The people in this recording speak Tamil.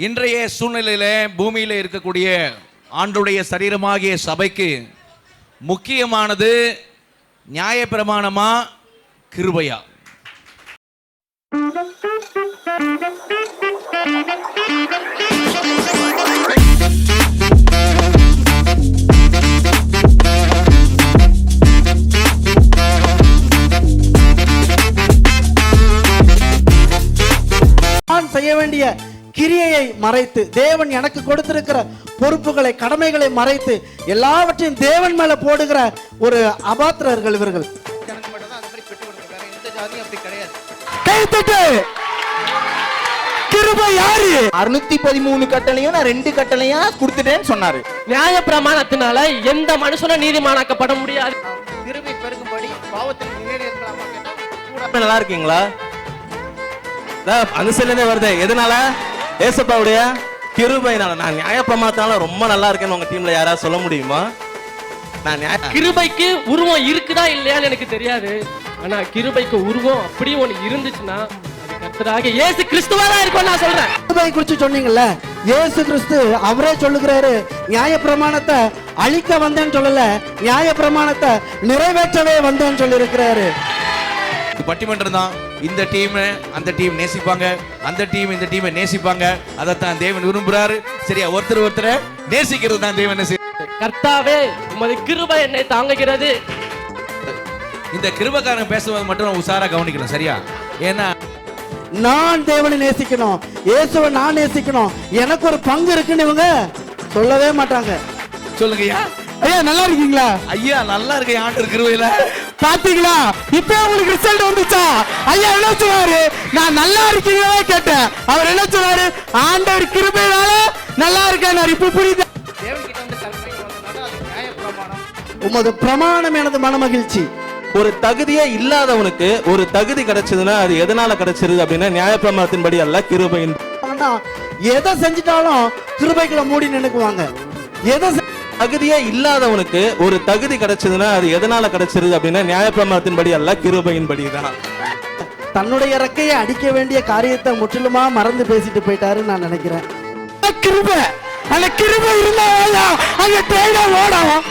இன்றைய சூழ்நிலையில பூமியில இருக்கக்கூடிய ஆண்டுடைய சரீரமாகிய சபைக்கு முக்கியமானது நியாயப்பிரமாணமா கிருபையா? நான் செய்ய வேண்டிய கிரியையை மறைத்து, தேவன் எனக்கு கொடுத்திருக்கிற பொறுப்புகளை, கடமைகளை மறைத்து எல்லாவற்றையும் தேவன் மேல போடுகிற ஒரு அபாத்திரர்கள் இவர்கள். கிருபை யாரு? 613 கட்டளையும் நான் 2 கட்டளையா கொடுத்துட்டேன்னு சொன்னாரு. நியாய பிரமாணத்தினால எந்த மனுஷனும் நீதிமானாக்கப்பட முடியாது. கிருபை பெருகும்படி பாவத்தில் நல்லா இருக்கீங்களா? அனுசரிலே வருது. எதனால? ஏசப்பாவுடைய கிருபைனால. நான் நியாய பிரமாணத்தால ரொம்ப நல்லா இருக்கேன்னு உங்க டீம்ல யாராவது சொல்ல முடியுமா? கிருபைக்கு உருவம் இருக்குதா இல்லையான்னு எனக்கு தெரியாது. ஆனா கிருபைக்கு உருவம் அப்படியே ஒண்ணு இருந்துச்சுன்னா அது கர்த்தராகிய இயேசு கிறிஸ்துவா தான் இருக்கும் நான் சொல்றேன். கிருபை குறித்து சொன்னீங்கல்ல, இயேசு கிறிஸ்து அவரே சொல்லுகிறாரு, நியாய பிரமாணத்தை அழிக்க வந்தேன்னு சொல்லல, நியாய பிரமாணத்தை நிறைவேற்றவே வந்தேன்னு சொல்லி இருக்கிறாரு. பட்டிமன்றம் தான். இந்த டீம் அந்த டீம் நேசிப்பாங்க, அந்த டீம் இந்த டீமை நேசிப்பாங்க. அதைத்தான் தேவன் விரும்புறாரு. சரியா? ஒருத்தர் நேசிக்கிறது தான் தேவன். கர்த்தாவே உமது கிருபை என்னை தாங்குகிறது. இந்த கிருபைக்காரன் பேசுவது மட்டும் உசாரா கவனிக்கணும். சரியா? ஏன்னா நான் தேவனை நேசிக்கணும், இயேசுவை நான் நேசிக்கணும், எனக்கு ஒரு பங்கு இருக்குன்னு இவங்க சொல்லவே மாட்டாங்க. சொல்லுங்கய்யா. ஐயா நல்லா இருக்கீங்களா? ஐயா நல்லா இருக்க ஆண்டு கிருபையில பாத்தீங்களா? இப்ப உங்களுக்கு ரிசல்ட் வந்துச்சா? ஐயா என்ன சொன்னாரு? நான் நல்லா இருக்கீங்களா கேட்டேன். அவர் என்ன சொன்னாரு? ஆண்டவர் கிருபையால நல்லா இருக்கேன். இப்ப புரியுது. உமது பிரமாணம் எனது மனமகிழ்ச்சி. ஒரு தகுதியே இல்லாதவனுக்கு ஒரு தகுதி கிடைச்சதுன்னா அது எதனால கிடைச்சிருது அப்படின்னா நியாயப்பிரமாணத்தின்படி அல்ல, கிருபையின். எதை செஞ்சிட்டாலும் கிருபைக்குள்ள மூடி நினைக்குவாங்க. எதை தகுதியே இல்லாதவனுக்கு ஒரு தகுதி கிடைச்சதுன்னா அது எதனால கிடைச்சிருது அப்படின்னா நியாயப்பிரமாணத்தின்படி அல்ல, கிருபையின்படி தான். தன்னுடைய இறக்கையை அடிக்க வேண்டிய காரியத்தை முற்றிலுமா மறந்து பேசிட்டு போயிட்டாருன்னு நான் நினைக்கிறேன். கிருபை, அந்த கிருபை இருந்தா அங்க தேட ஓடும்.